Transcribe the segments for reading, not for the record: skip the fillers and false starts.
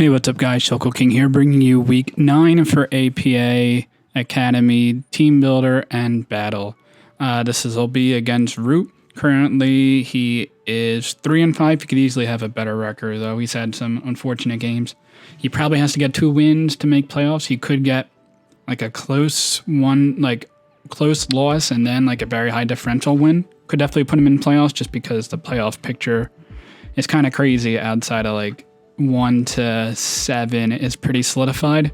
Hey, what's up, guys? Shulko King here, bringing you week 9 for APA Academy Team Builder and Battle. This will be against Rewt. Currently, he is 3-5. He could easily have a better record, though. He's had some unfortunate games. He probably has to get 2 wins to make playoffs. He could get like a close loss and then like a very high differential win. Could definitely put him in playoffs just because the playoff picture is kind of crazy outside of like 1 to 7 is pretty solidified.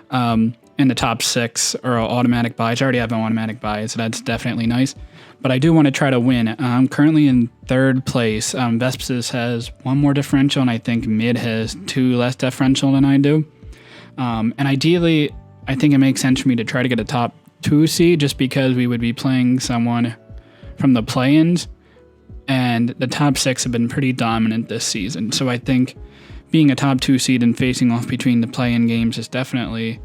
And the top 6 are automatic buys. I already have an automatic buy, so that's definitely nice. But I do want to try to win. I'm currently in 3rd place. Vespsis has 1 more differential, and I think Mid has 2 less differential than I do. And ideally, I think it makes sense for me to try to get a top 2 seed just because we would be playing someone from the play-ins, and the top 6 have been pretty dominant this season. So I think being a top 2 seed and facing off between the play-in games is definitely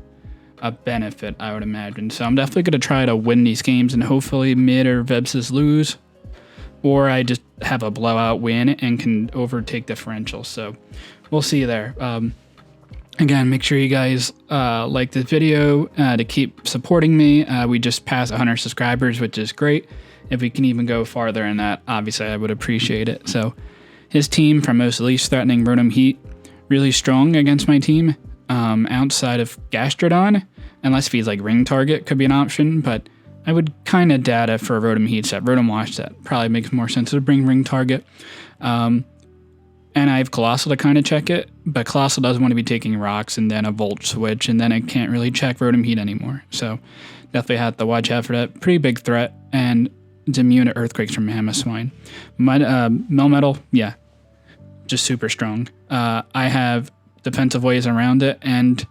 a benefit, I would imagine. So I'm definitely going to try to win these games, and hopefully Mid or Vebsis lose, or I just have a blowout win and can overtake differential. So we'll see there. Again, make sure you guys like this video to keep supporting me. We just passed 100 subscribers, which is great. If we can even go farther in that, obviously I would appreciate it. So his team, from most least threatening, Rotom Heat, really strong against my team. Outside of Gastrodon, unless if he's like Ring Target, could be an option, but I would kind of data for a Rotom Heat set. Rotom Wash set probably makes more sense to bring Ring Target. And I have Colossal to kind of check it, but Colossal doesn't want to be taking rocks and then a Volt Switch, and then I can't really check Rotom Heat anymore. So definitely have to watch out for that. Pretty big threat, and it's immune to Earthquakes from Mamoswine. Melmetal, yeah, just super strong. I have defensive ways around it and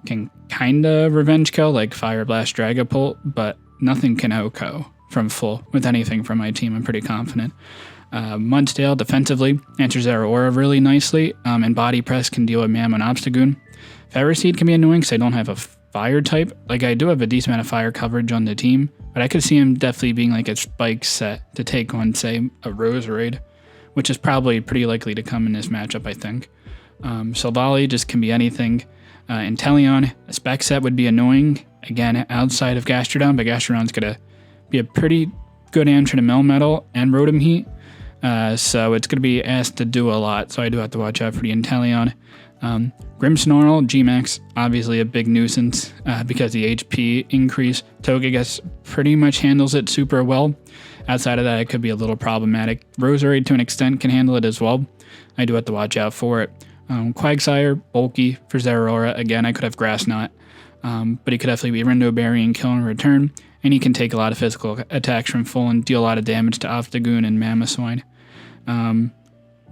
can kind of revenge kill, like Fire Blast, Dragapult, but nothing can OHKO from full with anything from my team. I'm pretty confident. Mudsdale defensively answers Aurora really nicely, and Body Press can deal with Mam and Obstagoon. Ferroseed can be annoying because I don't have a fire type. Like, I do have a decent amount of fire coverage on the team, but I could see him definitely being like a spike set to take on, say, a Roserade, which is probably pretty likely to come in this matchup, I think. Silvally just can be anything. Inteleon, a spec set would be annoying, again, outside of Gastrodon, but Gastrodon's going to be a pretty good answer to Melmetal and Rotom Heat. So it's going to be asked to do a lot, so I do have to watch out for the Inteleon. Grimmsnarl, Gmax, obviously a big nuisance because the HP increase. Togekiss pretty much handles it super well. Outside of that, it could be a little problematic. Roserade, to an extent, can handle it as well. I do have to watch out for it. Quagsire, bulky for Zeraora. Again, I could have Grass Knot, but he could definitely be Rindo Berry and kill in return. And he can take a lot of physical attacks from full and deal a lot of damage to Obstagoon and Mamoswine.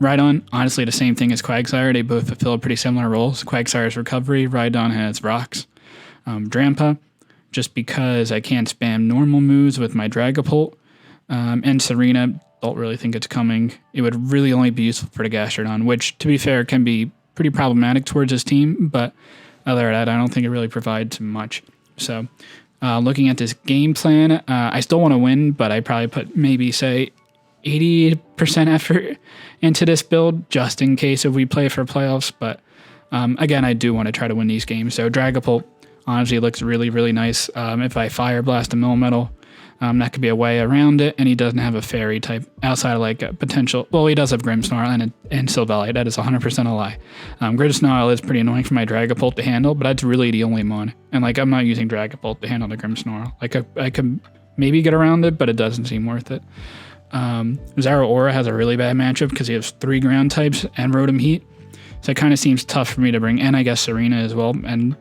Rhydon, honestly the same thing as Quagsire. They both fulfill pretty similar roles. Quagsire's recovery, Rhydon has rocks. Drampa, just because I can't spam normal moves with my Dragapult. And Serena, don't really think it's coming. It would really only be useful for the Gastrodon, which, to be fair, can be pretty problematic towards his team, but other than that, I don't think it really provides much. So, looking at this game plan, I still want to win, but I probably put maybe, say, 80% effort into this build, just in case if we play for playoffs, but again, I do want to try to win these games. So Dragapult honestly looks really, really nice. If I Fire Blast a Melmetal, that could be a way around it, and he doesn't have a fairy type outside of like a potential. Well, he does have Grimmsnarl and Silvally. That is 100% a lie. Grimmsnarl is pretty annoying for my Dragapult to handle, but that's really the only one. And like, I'm not using Dragapult to handle the Grimmsnarl. Like, I could maybe get around it, but it doesn't seem worth it. Zeraora has a really bad matchup because he has 3 ground types and Rotom Heat, so it kind of seems tough for me to bring. And I guess Serena as well, and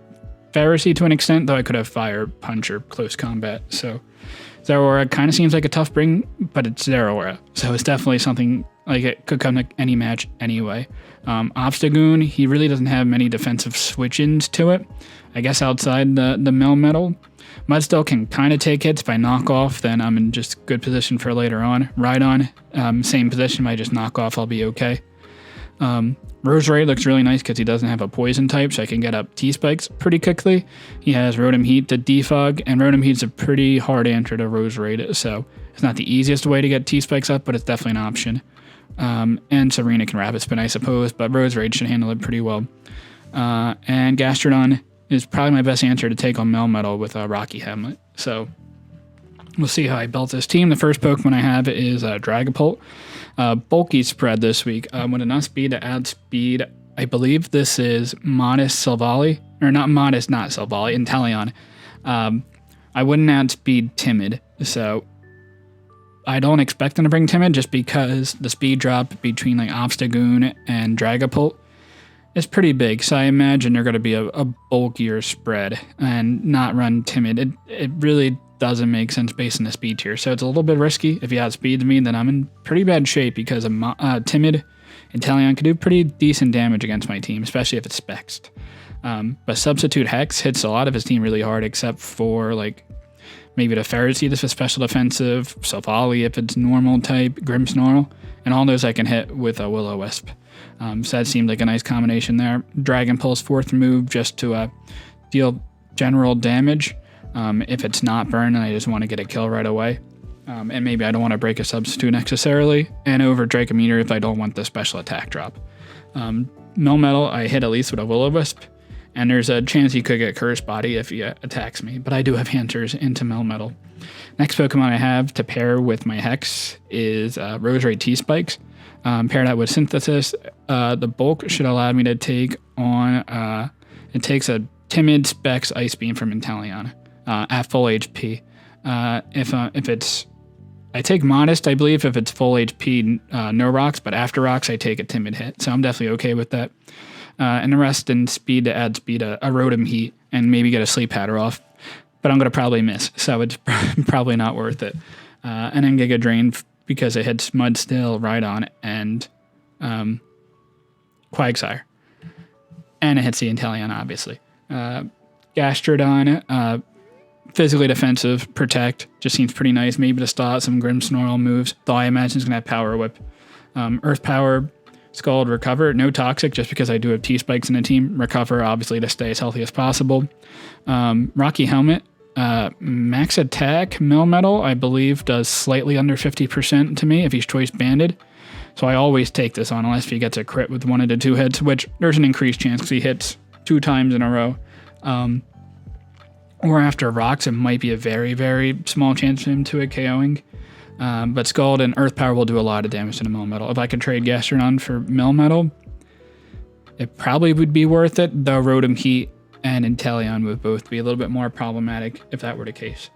Pharisee to an extent, though I could have Fire Punch or Close Combat. So Zeraora kind of seems like a tough bring, but it's Zeraora, so it's definitely something like it could come to any match anyway. Obstagoon, he really doesn't have many defensive switch-ins to it. I guess outside the Melmetal. Mudsdale can kind of take hits. If I knock off, then I'm in just good position for later on. Rhydon, same position. If I just knock off, I'll be okay. Roserade looks really nice because he doesn't have a poison type, so I can get up T-Spikes pretty quickly. He has Rotom Heat to defog, and Rotom Heat's a pretty hard answer to Roserade, so it's not the easiest way to get T-Spikes up, but it's definitely an option. And Serena can rapid spin, I suppose, but Rose Raid should handle it pretty well. And Gastrodon is probably my best answer to take on Melmetal with a Rocky Helmet. So we'll see how I built this team. The first Pokemon I have is Dragapult. Bulky spread this week with enough speed to add speed. I believe this is Modest Silvally, or not Modest, not Silvally, Inteleon. I wouldn't add speed Timid, so I don't expect them to bring Timid just because the speed drop between like Obstagoon and Dragapult is pretty big. So I imagine they're going to be a bulkier spread and not run Timid. It really doesn't make sense based on the speed tier. So it's a little bit risky. If you add speed to me, then I'm in pretty bad shape because Timid Inteleon could do pretty decent damage against my team, especially if it's spexed. But Substitute Hex hits a lot of his team really hard, except for like maybe the Ferroseed if it's special defensive, Silvally if it's normal type, Grimmsnarl, and all those I can hit with a Will-O-Wisp. So that seemed like a nice combination there. Dragon Pulse, fourth move, just to deal general damage. If it's not burn and I just want to get a kill right away. And maybe I don't want to break a substitute necessarily. And over Dracometer if I don't want the special attack drop. Melmetal, I hit at least with a Will-O-Wisp. And there's a chance he could get Cursed Body if he attacks me. But I do have answers into Melmetal. Next Pokemon I have to pair with my Hex is Roserade T-Spikes. Pair that with Synthesis. The bulk should allow me to take on... it takes a Timid Specs Ice Beam from Inteleon at full HP. If it's... I take Modest, I believe, if it's full HP, no rocks. But after rocks, I take a Timid hit. So I'm definitely okay with that. And the rest in speed to add speed, a Rotom Heat, and maybe get a Sleep Powder off. But I'm going to probably miss, so it's probably not worth it. And then Giga Drain because it hits Mudstill, Rhydon, and Quagsire. And it hits the Inteleon, obviously. Gastrodon, physically defensive, Protect, just seems pretty nice. Maybe to start some Grimmsnarl moves, though I imagine it's going to have Power Whip. Earth Power, Scald, Recover, no Toxic, just because I do have T-Spikes in the team. Recover, obviously, to stay as healthy as possible. Rocky Helmet, max attack, Melmetal, I believe, does slightly under 50% to me if he's Choice Banded. So I always take this on unless he gets a crit with 1 of the 2 hits, which there's an increased chance because he hits 2 times in a row. Or after rocks, it might be a very, very small chance for him to a KOing. But Scald and Earth Power will do a lot of damage to the Melmetal. If I could trade Gastrodon for Melmetal, it probably would be worth it, though Rotom Heat and Inteleon would both be a little bit more problematic if that were the case.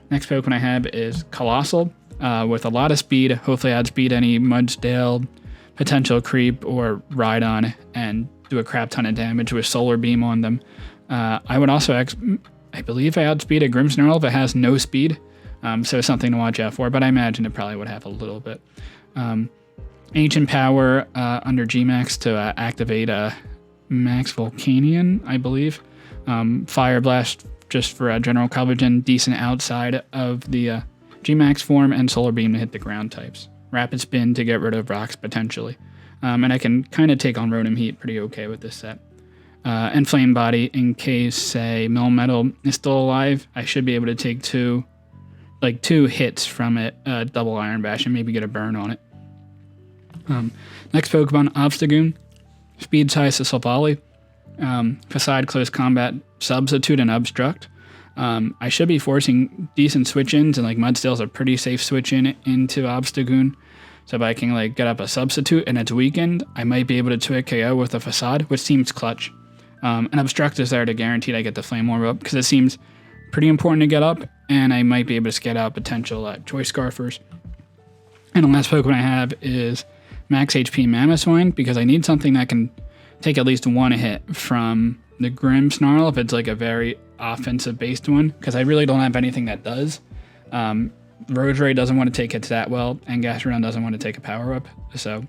Next Pokemon I have is Colossal, with a lot of speed. Hopefully add speed any Mudsdale, potential Creep, or Rhydon, and do a crap ton of damage with Solar Beam on them. I would also, I believe I outspeed a Grimmsnarl if it has no speed. So something to watch out for, but I imagine it probably would have a little bit. Ancient Power under Gmax to activate Max Volcanion, I believe. Fire Blast just for general coverage and decent outside of the Gmax form, and Solar Beam to hit the ground types. Rapid Spin to get rid of rocks potentially. And I can kind of take on Rotom Heat pretty okay with this set. And Flame Body in case, say, Melmetal is still alive. I should be able to take 2 hits from it, double Iron Bash, and maybe get a burn on it. Next Pokemon, Obstagoon. Speed size to Silvally. Facade, Close Combat, Substitute, and Obstruct. I should be forcing decent switch-ins, and Mudstill's a pretty safe switch-in into Obstagoon. So if I can get up a Substitute and it's weakened, I might be able to 2-hit KO with a Facade, which seems clutch. And Obstruct is there to guarantee I get the Flame Orb up, because it seems pretty important to get up, and I might be able to skate out potential Choice Scarfers. And the last Pokemon I have is Max HP Mamoswine, because I need something that can take at least 1 hit from the Grimmsnarl if it's a very offensive-based one, because I really don't have anything that does. Roserade doesn't want to take hits that well, and Gastrodon doesn't want to take a power-up, so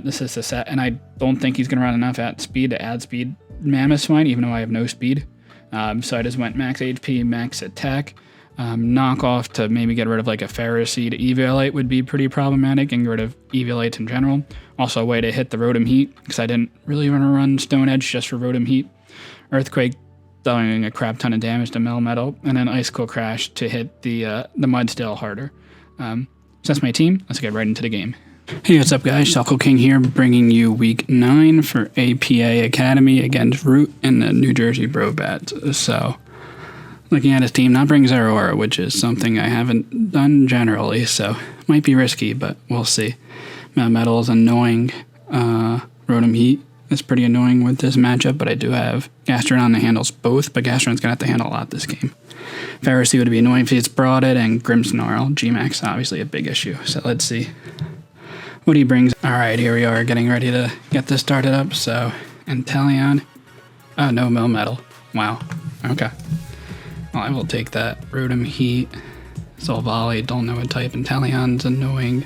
this is the set, and I don't think he's going to run enough at speed to add speed Mamoswine, even though I have no speed. So I just went max HP, max attack. Knock off to maybe get rid of a Ferroseed. Eviolite would be pretty problematic, and get rid of Eviolites in general. Also a way to hit the Rotom Heat, because I didn't really want to run Stone Edge just for Rotom Heat. Earthquake, doing a crap ton of damage to Melmetal, and then Icicle Crash to hit the Mudstill harder. So that's my team. Let's get right into the game. Hey, what's up, guys? Shuckle King here, bringing you week 9 for APA Academy against Rewt and the New Jersey Brobats. So, looking at his team, not bringing Zero Aura, which is something I haven't done generally, so might be risky, but we'll see. Metal is annoying. Rotom Heat is pretty annoying with this matchup, but I do have Gastrodon that handles both, but Gastrodon's going to have to handle a lot this game. Pharisee would be annoying if it's Broaded, and Grimmsnarl. Gmax obviously a big issue, so let's see what he brings. Alright, here we are getting ready to get this started up. So, Inteleon. Oh, no Melmetal. Wow. Okay. Well, I will take that. Rotom Heat. Solvali, don't know what type. Inteleon's annoying.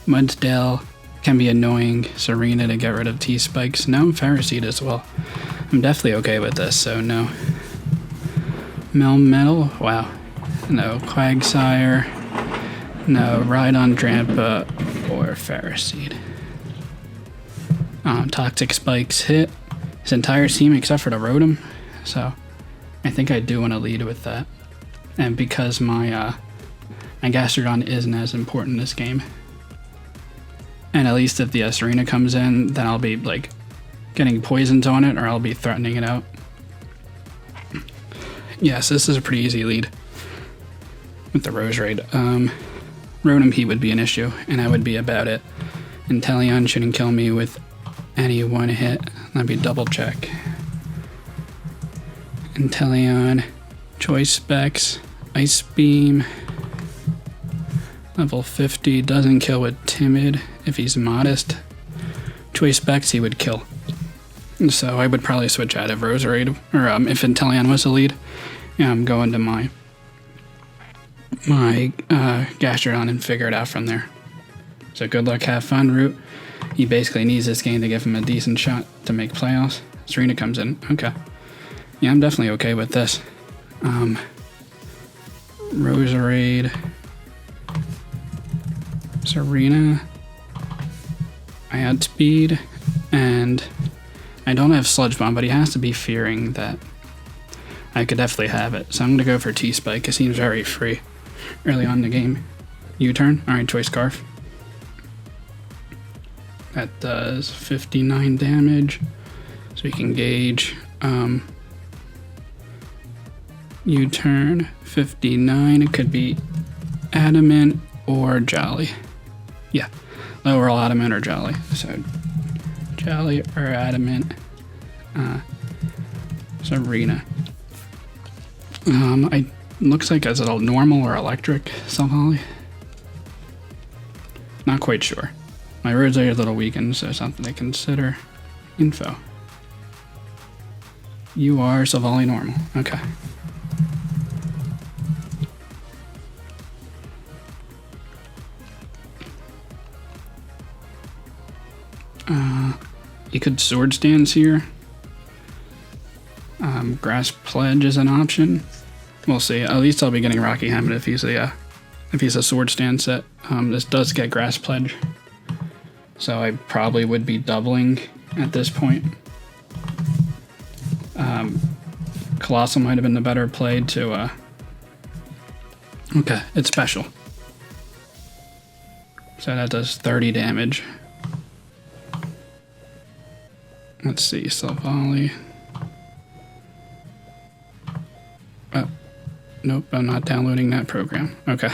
Mudsdale can be annoying. Serena to get rid of T-Spikes. No, Pharisee as well. I'm definitely okay with this, so no. Melmetal. Wow. No Quagsire. No Rhydon, Drampa, or Pharisee. Toxic Spikes hit his entire team except for the Rotom, so I think I do want to lead with that. And because my Gastrodon isn't as important this game, and at least if the S3w9 comes in, then I'll be like getting poisons on it, or I'll be threatening it out. Yes, this is a pretty easy lead with the Roserade. Rotom Heat would be an issue, and that would be about it. Inteleon shouldn't kill me with any one hit. Let me double check. Inteleon, Choice Specs, Ice Beam, level 50, doesn't kill with Timid if he's modest. Choice Specs he would kill. So I would probably switch out of Roserade, or if Inteleon was the lead. Yeah, I'm going to my Gastrodon and figure it out from there. So good luck, have fun, Rewt. He basically needs this game to give him a decent shot to make playoffs. Serena comes in. Okay. Yeah, I'm definitely okay with this. Roserade. Serena. I had speed, and I don't have Sludge Bomb, but he has to be fearing that I could definitely have it. So I'm going to go for T-Spike. It seems very free early on in the game. U-turn. Alright, Choice Scarf. That does 59 damage. So we can gauge. U-turn. 59. It could be Adamant or Jolly. Yeah. Lower all Adamant or Jolly. So Jolly or Adamant. Serena. Looks like is it a normal or electric Solvali? Not quite sure. My words are a little weakened, so something to consider. Info. You are Solvali normal. Okay. You could Sword Stance here. Grass Pledge is an option. We'll see. At least I'll be getting Rocky Helmet if he's a Sword Stand set. This does get Grass Pledge, so I probably would be doubling at this point. Colossal might have been the better play to. Okay, it's special, so that does 30 damage. Let's see, Solvali. Nope, I'm not downloading that program. Okay.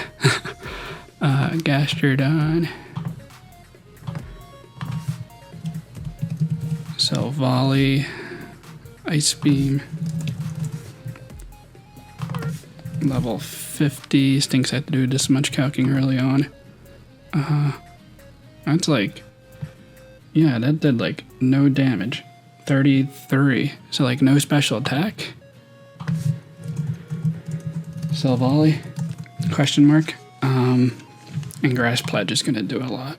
Gastrodon. Solvali. Ice Beam. Level 50. Stinks I had to do this much calcing early on. That's like... Yeah, that did like no damage. 33. So like no special attack. Solvali, question mark. And Grass Pledge is going to do a lot.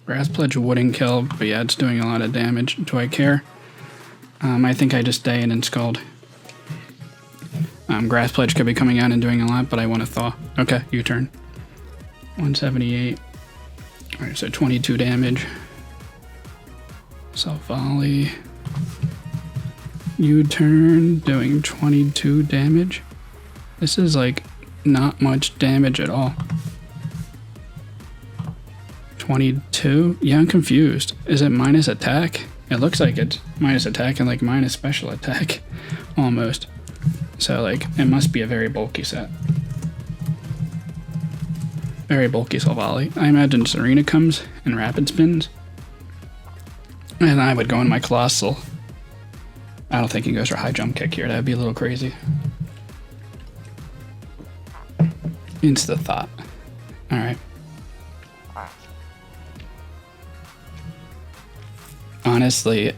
Grass Pledge wouldn't kill, but yeah, it's doing a lot of damage. Do I care? I think I just stay in and Scald. Grass Pledge could be coming out and doing a lot, but I want to Thaw. Okay, U-turn. 178. Alright, so 22 damage. Solvali. U-turn, doing 22 damage. This is like not much damage at all. 22? Yeah, I'm confused. Is it minus attack? It looks like it's minus attack and like minus special attack, almost. So like, it must be a very bulky set. Very bulky Solvali. I imagine Serena comes and rapid spins. And I would go in my Colossal. I don't think he goes for high jump kick here. That'd be a little crazy. Insta thought. Alright. Honestly,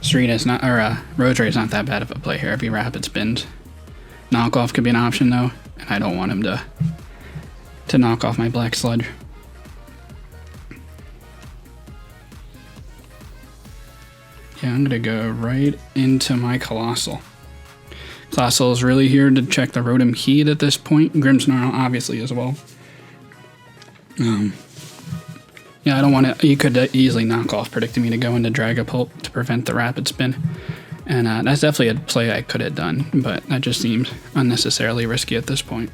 Serena's not, or Rotary's not that bad of a play here if he rapid spins. Knockoff could be an option though, and I don't want him to knock off my Black Sludge. Yeah, I'm gonna go right into my Colossal. Colossal is really here to check the Rotom Heat at this point. Grimmsnarl obviously as well. Yeah, I don't want to. You could easily knock off predicting me to go into Dragapult to prevent the rapid spin. And that's definitely a play I could have done, but that just seems unnecessarily risky at this point.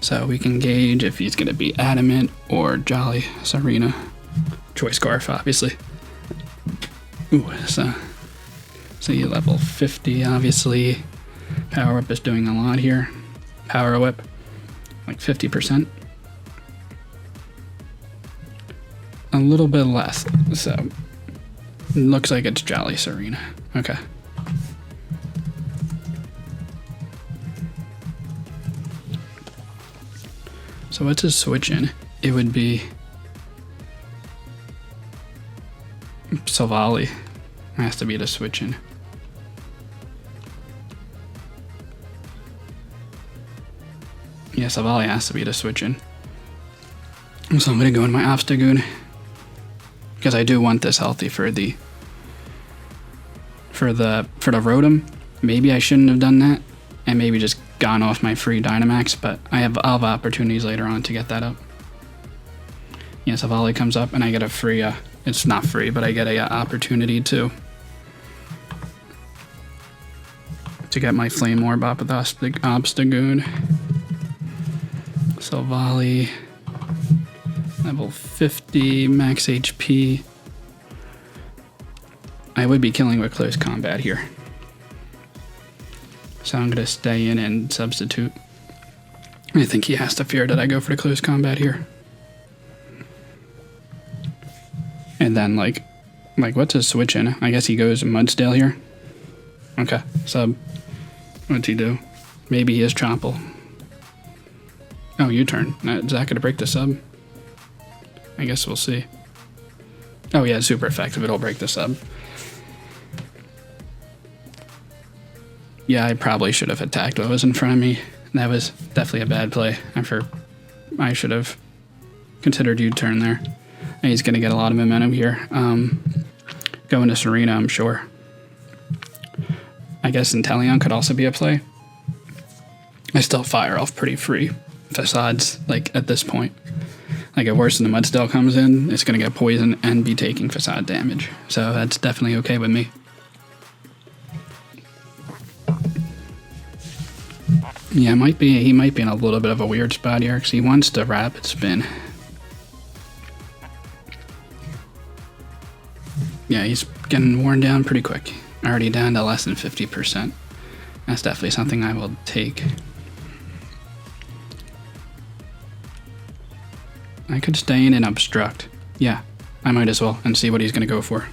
So we can gauge if he's going to be Adamant or Jolly Serena. Choice Scarf, obviously. Ooh, so level 50, obviously. Power Whip is doing a lot here. Power Whip, like 50%. A little bit less, so it looks like it's Jolly Serena. Okay. So what's his switch in? It would be Solvali. Has to be the switch in. Yeah, Solvali has to be the switch in. So I'm gonna go in my Obstagoon. Because I do want this healthy for the Rotom. Maybe I shouldn't have done that, and maybe just gone off my free Dynamax, but I'll have opportunities later on to get that up. Yeah, so Volley comes up and I get a free, it's not free, but I get a opportunity to get my Flame Orb up with Obstagoon. So Volley, level 50, max HP. I would be killing with close combat here. So I'm gonna stay in and substitute. I think he has to fear that I go for the close combat here. And then like what's his switch in? I guess he goes Mudsdale here. Okay, sub. What's he do? Maybe he is Chompel. Oh, U-turn. Is that gonna break the sub? I guess we'll see. Oh yeah, super effective. It'll break the sub. Yeah, I probably should have attacked what was in front of me. That was definitely a bad play. I should have considered U-turn there. And he's going to get a lot of momentum here. Going to Serena, I'm sure. I guess Inteleon could also be a play. I still fire off pretty free facades, like, at this point. Like, at worst, when the Mudsdale comes in, it's going to get poison and be taking facade damage. So that's definitely okay with me. Yeah, he might be in a little bit of a weird spot here because he wants to rapid spin. Yeah, he's getting worn down pretty quick. Already down to less than 50%. That's definitely something I will take. I could stay in and obstruct. Yeah, I might as well and see what he's going to go for.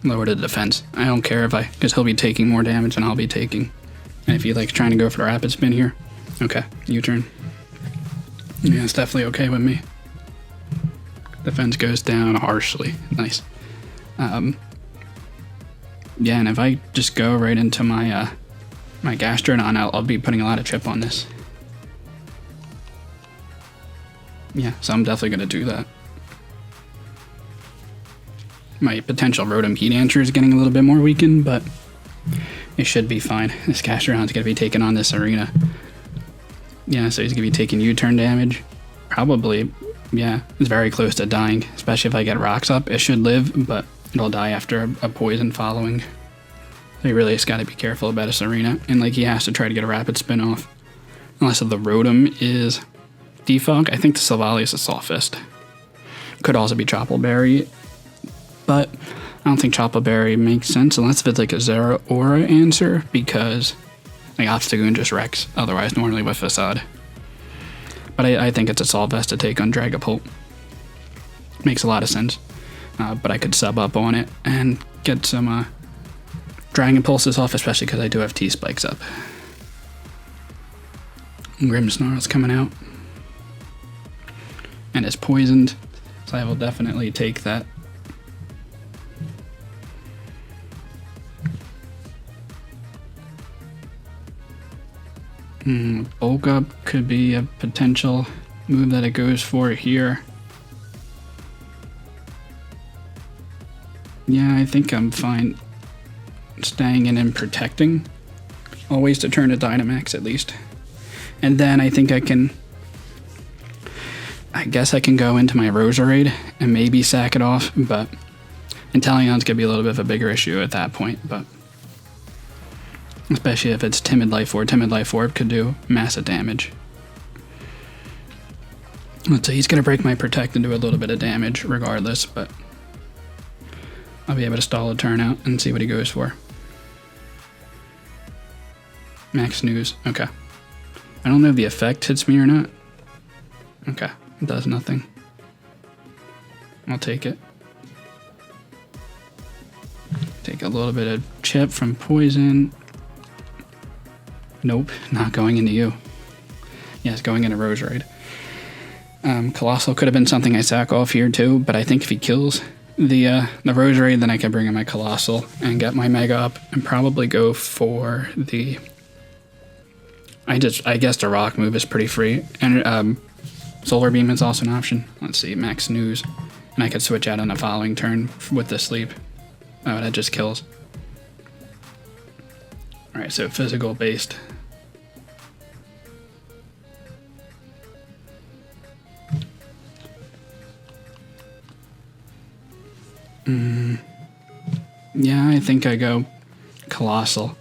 Lower the defense. I don't care because he'll be taking more damage than I'll be taking. And if he likes trying to go for the rapid spin here, okay, U-turn. Yeah, it's definitely okay with me. Defense goes down harshly. Nice. Yeah, and if I just go right into my my Gastrodon, I'll be putting a lot of chip on this. Yeah, so I'm definitely going to do that. My potential Rotom Heat Answer is getting a little bit more weakened, but it should be fine. This Gastrodon's going to be taking on this Arena. Yeah, so he's going to be taking U-turn damage. Probably, yeah, it's very close to dying, especially if I get rocks up. It should live, but It'll die after a poison following. So he really has got to be careful about his arena. And like he has to try to get a rapid spin off. Unless the Rotom is Defog. I think the Silvally is the softest. Could also be Choppleberry. But I don't think Choppleberry makes sense unless if it's like a Zera Aura answer. Because like Obstagoon just wrecks otherwise normally with Facade. But I think it's a Solvest to take on Dragapult. Makes a lot of sense. But I could sub up on it and get some Dragon Pulses off, especially because I do have T-Spikes up. Grimmsnarl's coming out. And it's poisoned, so I will definitely take that. Bulk Up could be a potential move that it goes for here. Yeah, I think I'm fine staying in and protecting. Always to turn to Dynamax at least. And then I think I guess I can go into my Roserade and maybe sack it off, but Inteleon's gonna be a little bit of a bigger issue at that point, but especially if it's Timid Life Orb. Timid Life Orb could do massive damage. So he's gonna break my Protect and do a little bit of damage regardless, but I'll be able to stall a turn out and see what he goes for. Max Snooze, okay. I don't know if the effect hits me or not. Okay, it does nothing. I'll take it. Take a little bit of chip from poison. Nope, not going into you. Yes, going into Roserade. Colossal could have been something I sack off here too, but I think if he kills the Roserade, then I can bring in my Colossal and get my Mega up and probably go for the... I guess the Rock move is pretty free. And Solar Beam is also an option. Let's see, Max Snooze. And I could switch out on the following turn with the Sleep. Oh, that just kills. Alright, so physical based. Yeah, I think I go Colossal.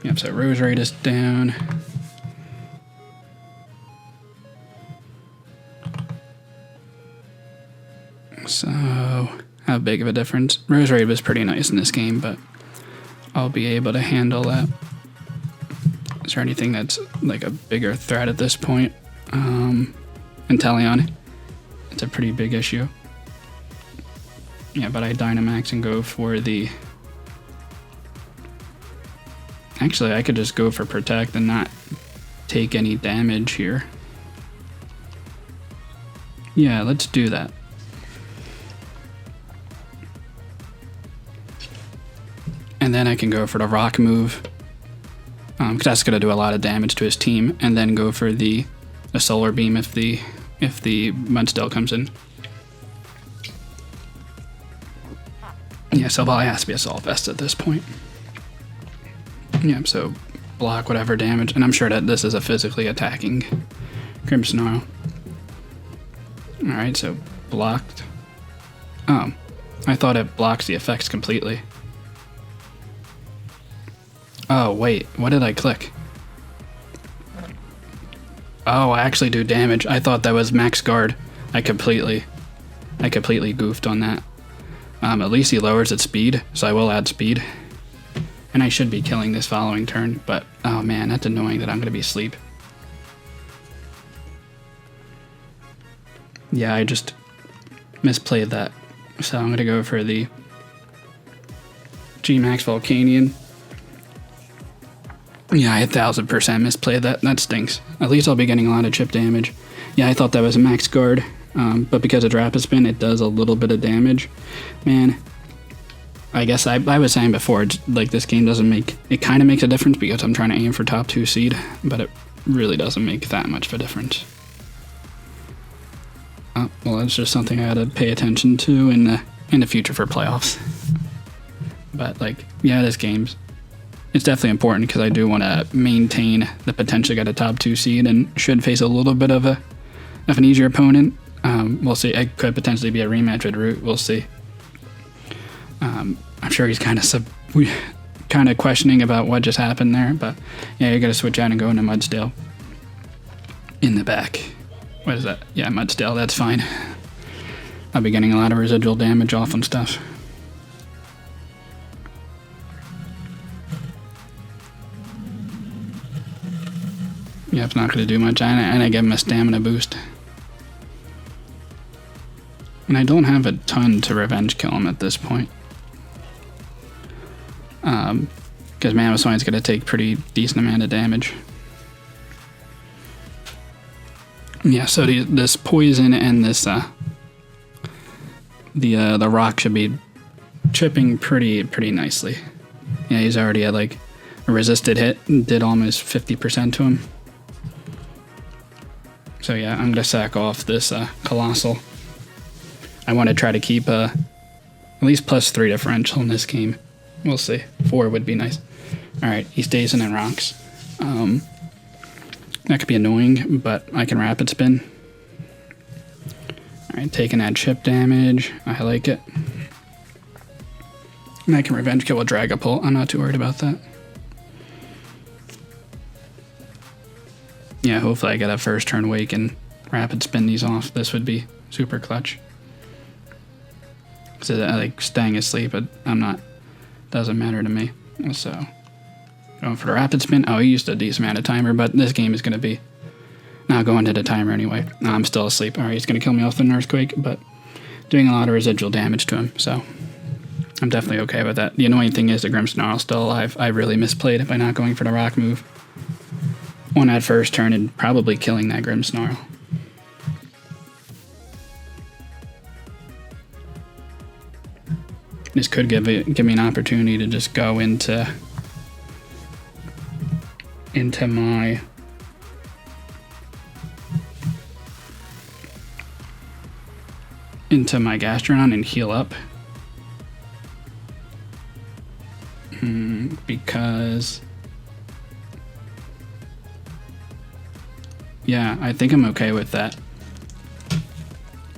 Yep, so Roserade is down. So, how big of a difference? Roserade was pretty nice in this game, but I'll be able to handle that. Is there anything that's like a bigger threat at this point? Inteleon. It's a pretty big issue. Yeah, but I Dynamax and go for the... Actually, I could just go for Protect and not take any damage here. Yeah, let's do that. And then I can go for the Rock move. Because that's going to do a lot of damage to his team. And then go for the Solar Beam if the Mudsdale comes in. Yeah, so Silvally has to be a Solvest at this point. Yeah, so block whatever damage. And I'm sure that this is a physically attacking Grimmsnarl. Alright, so blocked. Oh, I thought it blocks the effects completely. Oh, wait, what did I click? Oh, I actually do damage. I thought that was max guard. I completely goofed on that. At least he lowers its speed, so I will add speed. And I should be killing this following turn, but oh man, that's annoying that I'm going to be asleep. Yeah, I just misplayed that. So I'm going to go for the G-Max Volcanion. Yeah, I 1000% misplayed that. That stinks. At least I'll be getting a lot of chip damage. Yeah, I thought that was a max guard. But because of Rapid Spin, it does a little bit of damage. Man, I guess I was saying before, like this game doesn't make... It kind of makes a difference because I'm trying to aim for top 2 seed, but it really doesn't make that much of a difference. Well, that's just something I gotta pay attention to in the future for playoffs. But like, yeah, this game's... It's definitely important because I do want to maintain the potential to get a top 2 seed and should face a little bit of an easier opponent. We'll see. It could potentially be a rematch with Rewt. We'll see. I'm sure he's kind of questioning about what just happened there, but yeah, you're gonna switch out and go into Mudstale in the back. What is that? Yeah, Mudstale, that's fine. I'll be getting a lot of residual damage off and stuff. Yeah, it's not going to do much, and I give him a stamina boost. And I don't have a ton to revenge kill him at this point. Because Mamoswine's going to take pretty decent amount of damage. Yeah, so this poison and this the rock should be chipping pretty nicely. Yeah, he's already at like a resisted hit and did almost 50% to him. So yeah, I'm gonna sack off this Colossal. I want to try to keep at least +3 differential in this game. We'll see. 4 would be nice. Alright, he's dazing and rocks. That could be annoying, but I can rapid spin. Alright, taking that chip damage. I like it. And I can revenge kill with Dragapult. I'm not too worried about that. Yeah, hopefully I get a first turn wake and rapid spin these off. This would be super clutch. Because I like staying asleep, but I'm not. Doesn't matter to me. So, going for the rapid spin. Oh, he used a decent amount of timer, but this game is going to be not going to the timer anyway. No, I'm still asleep. Alright, he's going to kill me off with an Earthquake, but doing a lot of residual damage to him, so I'm definitely okay with that. The annoying thing is the Grimmsnarl's still alive. I really misplayed it by not going for the rock move on that first turn and probably killing that Grimmsnarl. This could give me an opportunity to just go into my Gastrodon and heal up. Because yeah, I think I'm okay with that.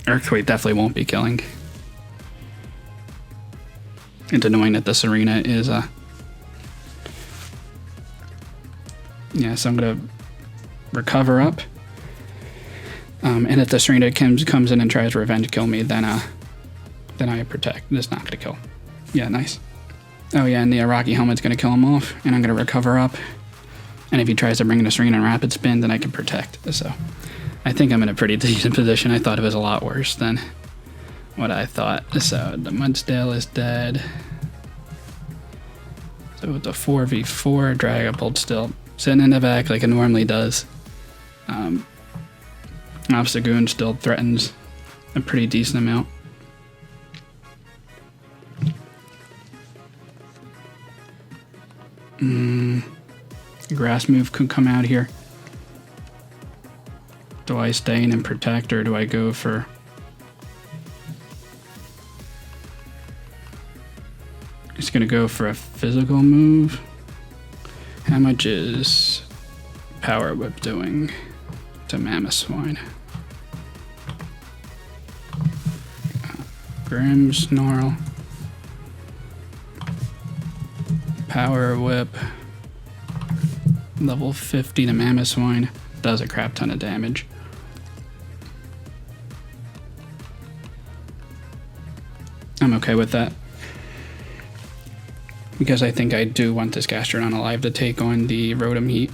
Earthquake definitely won't be killing. It's annoying that this arena is yeah, so I'm gonna recover up. And if this arena comes in and tries to revenge kill me, then I protect. It's not gonna kill. Yeah, nice. Oh yeah, and the Rocky Helmet's gonna kill him off, and I'm gonna recover up. And if he tries to bring in a arena and rapid spin, then I can protect. So I think I'm in a pretty decent position. I thought it was a lot worse than what I thought. So the Mudstale is dead. So with the 4v4, Dragapult still sitting in the back like it normally does. Obstagoon still threatens a pretty decent amount. Grass move could come out here. Do I stay in and protect, or do I go for... Just gonna go for a physical move. How much is Power Whip doing to Mamoswine? Grimmsnarl. Power Whip. Level 50 to Mamoswine. Does a crap ton of damage. I'm okay with that. Because I think I do want this Gastrodon alive to take on the Rotom Heat.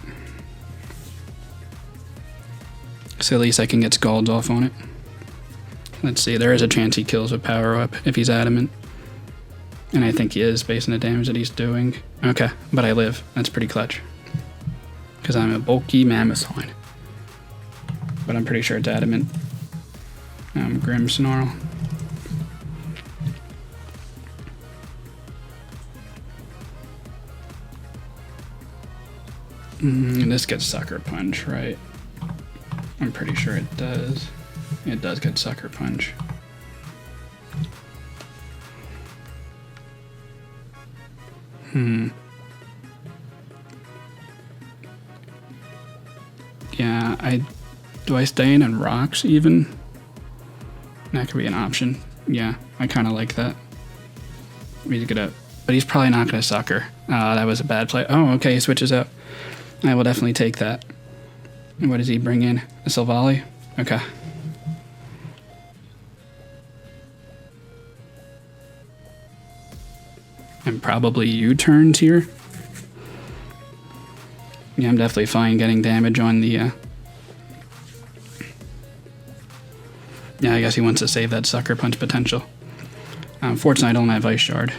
So at least I can get Scalds off on it. Let's see, there is a chance he kills with Power Up if he's adamant. And I think he is based on the damage that he's doing. Okay, but I live. That's pretty clutch. Because I'm a bulky Mamoswine. But I'm pretty sure it's adamant. Grimmsnarl. And this gets Sucker Punch, right? I'm pretty sure it does. It does get Sucker Punch. Yeah, do I stay in and rocks even? That could be an option. Yeah, I kind of like that. He's gonna, but he's probably not gonna sucker. That was a bad play. Oh, okay, he switches out. I will definitely take that. What does he bring in? A Silvally? Okay. And probably U-turns here. Yeah, I'm definitely fine getting damage on the... Yeah, I guess he wants to save that sucker punch potential. Unfortunately, I don't have Ice Shard.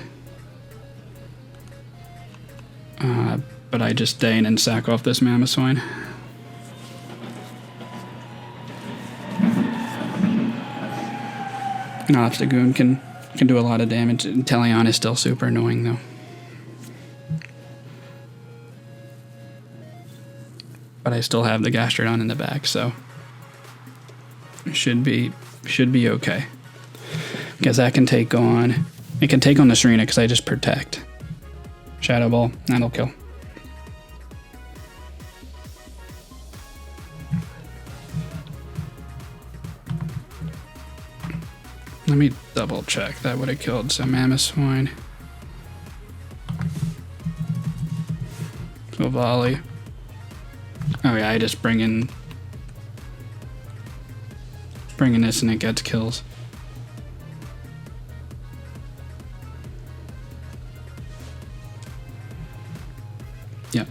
But I just stay and sack off this Mamoswine. An Obstagoon can do a lot of damage. Inteleon is still super annoying though. But I still have the Gastrodon in the back, so it should be okay. Because that can take on the Serena because I just protect. Shadow Ball, that'll kill. Let me double check. That would have killed some Mamoswine. Volley. Oh yeah, I just bring in this and it gets kills. Yep.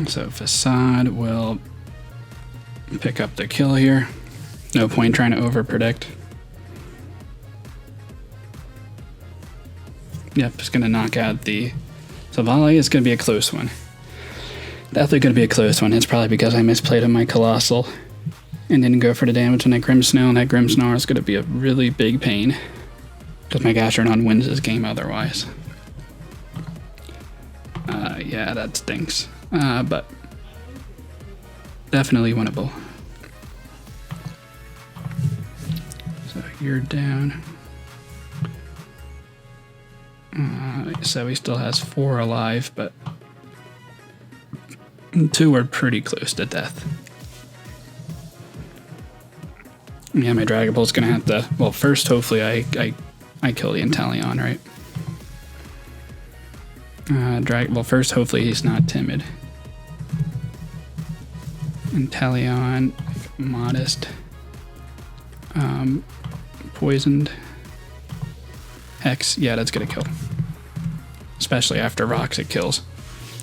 So Facade will pick up the kill here. No point trying to overpredict. Yep, it's gonna knock out the Silvally. It's gonna be a close one. Definitely gonna be a close one. It's probably because I misplayed on my Colossal and didn't go for the damage on that Grimmsnarl, and that Grimmsnarl is gonna be a really big pain because my Gastrodon wins this game otherwise. Yeah, that stinks. But definitely winnable. So you're down. So he still has 4 alive, but 2 are pretty close to death. Yeah, my Dragon Ball's gonna have to. Well, first, hopefully, I kill the Inteleon, right? Well, first, hopefully, he's not timid. Inteleon, modest, poisoned. Hex, yeah, that's gonna kill. Especially after rocks, it kills.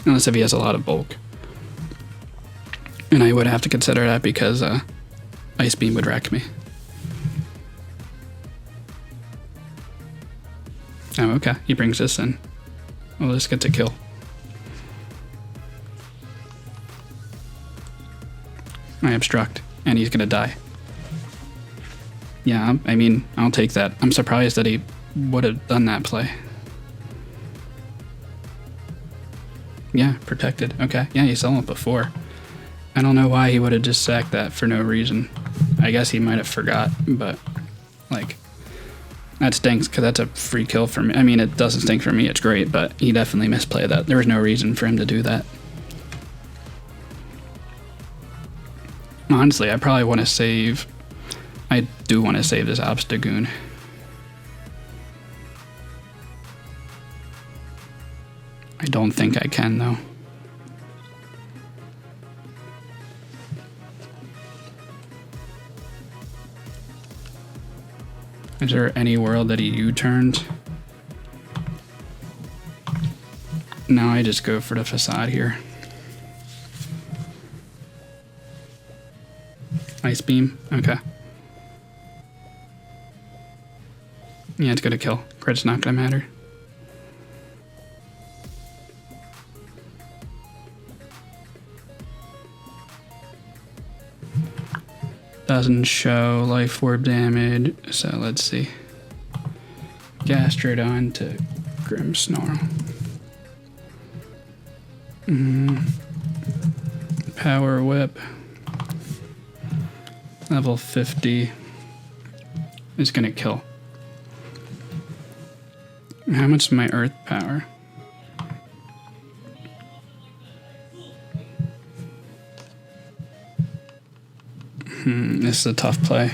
Unless if he has a lot of bulk. And I would have to consider that because Ice Beam would wreck me. Oh, okay. He brings this in. Well, this gets a kill. I obstruct, and he's gonna die. Yeah, I mean, I'll take that. I'm surprised that he would have done that play. Yeah, protected. Okay. Yeah, he saw it before. I don't know why he would have just sacked that for no reason. I guess he might have forgot, but, like, that stinks because that's a free kill for me. I mean, it doesn't stink for me. It's great, but he definitely misplayed that. There was no reason for him to do that. Honestly, I probably want to save... I do want to save this Obstagoon. I don't think I can, though. Is there any world that he U-turns? No, I just go for the Facade here. Ice Beam? Okay. Yeah, it's gonna kill. Crit's not gonna matter. Doesn't show Life Orb damage, so let's see. Gastrodon to Grimmsnarl. Power Whip. Level 50 is gonna kill. How much is my Earth Power? This is a tough play.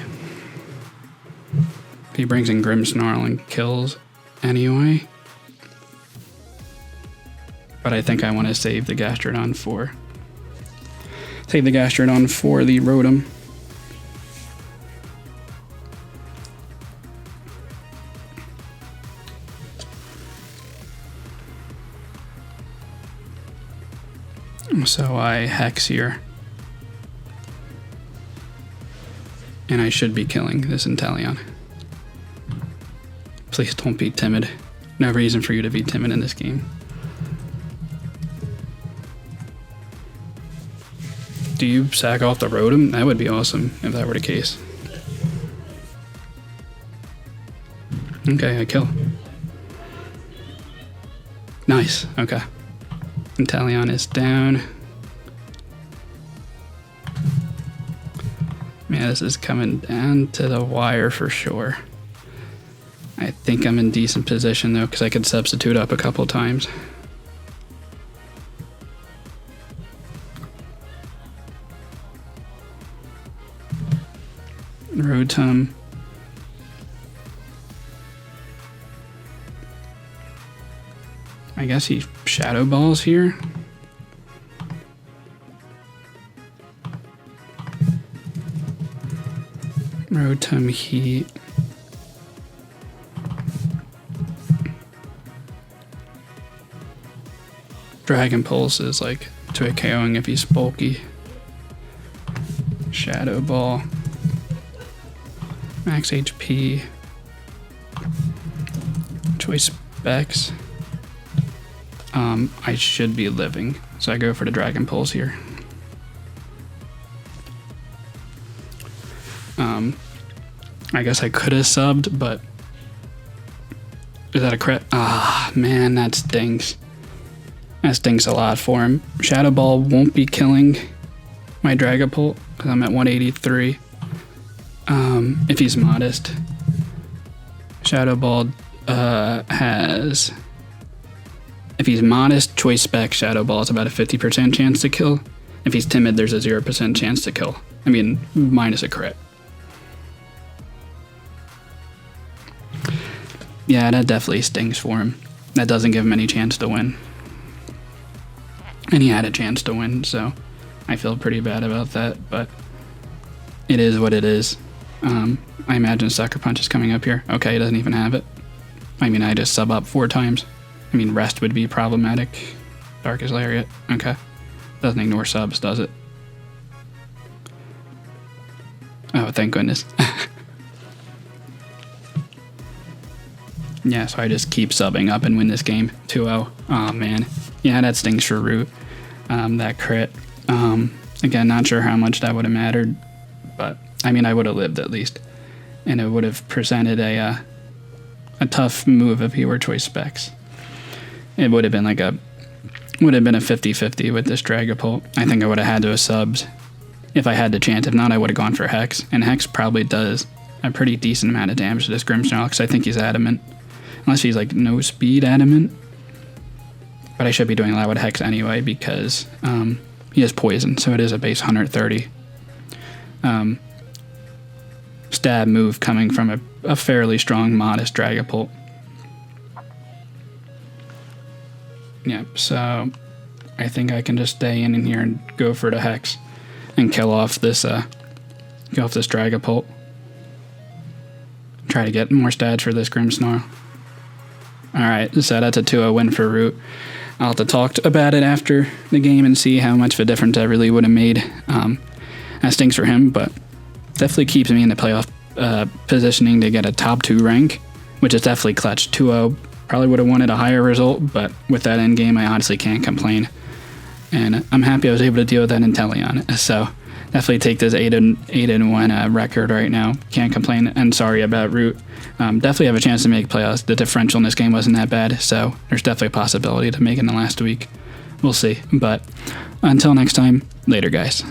He brings in Grimmsnarl and kills anyway. But I think I want to save the Gastrodon for... Save the Gastrodon for the Rotom. So I Hex here. And I should be killing this Inteleon. Please don't be timid. No reason for you to be timid in this game. Do you sack off the Rotom? That would be awesome if that were the case. Okay, I kill. Nice, okay. Inteleon is down. Man, this is coming down to the wire for sure. I think I'm in decent position though, because I could substitute up a couple times. Rotom. I guess he Shadow Balls here. Rotom Heat. Dragon Pulse is like to a KOing if he's bulky. Shadow Ball. Max HP. Choice Specs. I should be living, so I go for the Dragon Pulse here. I guess I could have subbed, but is that a crit? Ah, man, that stinks. That stinks a lot for him. Shadow Ball won't be killing my Dragapult because I'm at 183. If he's modest. Shadow Ball has... If he's modest, Choice Spec, Shadow Ball is about a 50% chance to kill. If he's timid, there's a 0% chance to kill. I mean, minus a crit. Yeah, that definitely stings for him. That doesn't give him any chance to win. And he had a chance to win, so I feel pretty bad about that, but it is what it is. I imagine Sucker Punch is coming up here. Okay, he doesn't even have it. I mean, I just sub up 4 times. I mean, rest would be problematic. Darkest Lariat. Okay. Doesn't ignore subs, does it? Oh, thank goodness. Yeah, so I just keep subbing up and win this game. 2-0. Oh, man. Yeah, that stings for Rewt. That crit. Again, not sure how much that would have mattered. But, I mean, I would have lived at least. And it would have presented a tough move if he were Choice Specs. It would have been like a 50-50 with this Dragapult. I think I would have had to have subbed if I had the chance. If not, I would have gone for Hex. And Hex probably does a pretty decent amount of damage to this Grimmsnarl because I think he's adamant. Unless he's like no speed adamant. But I should be doing a lot with Hex anyway because he has poison, so it is a base 130. Stab move coming from a fairly strong, modest Dragapult. Yep, so I think I can just stay in here and go for the Hex and kill off this Dragapult. Try to get more stats for this Grimmsnarl. Alright, so that's a 2-0 win for Rewt. I'll have to talk about it after the game and see how much of a difference that really would have made. That stinks for him, but definitely keeps me in the playoff positioning to get a top 2 rank, which is definitely clutch. 2-0. Probably would have wanted a higher result, but with that end game, I honestly can't complain. And I'm happy I was able to deal with that Inteleon. So definitely take this 8-1 record right now. Can't complain. And sorry about Rewt. Definitely have a chance to make playoffs. The differential in this game wasn't that bad, so there's definitely a possibility to make it in the last week. We'll see. But until next time, later, guys.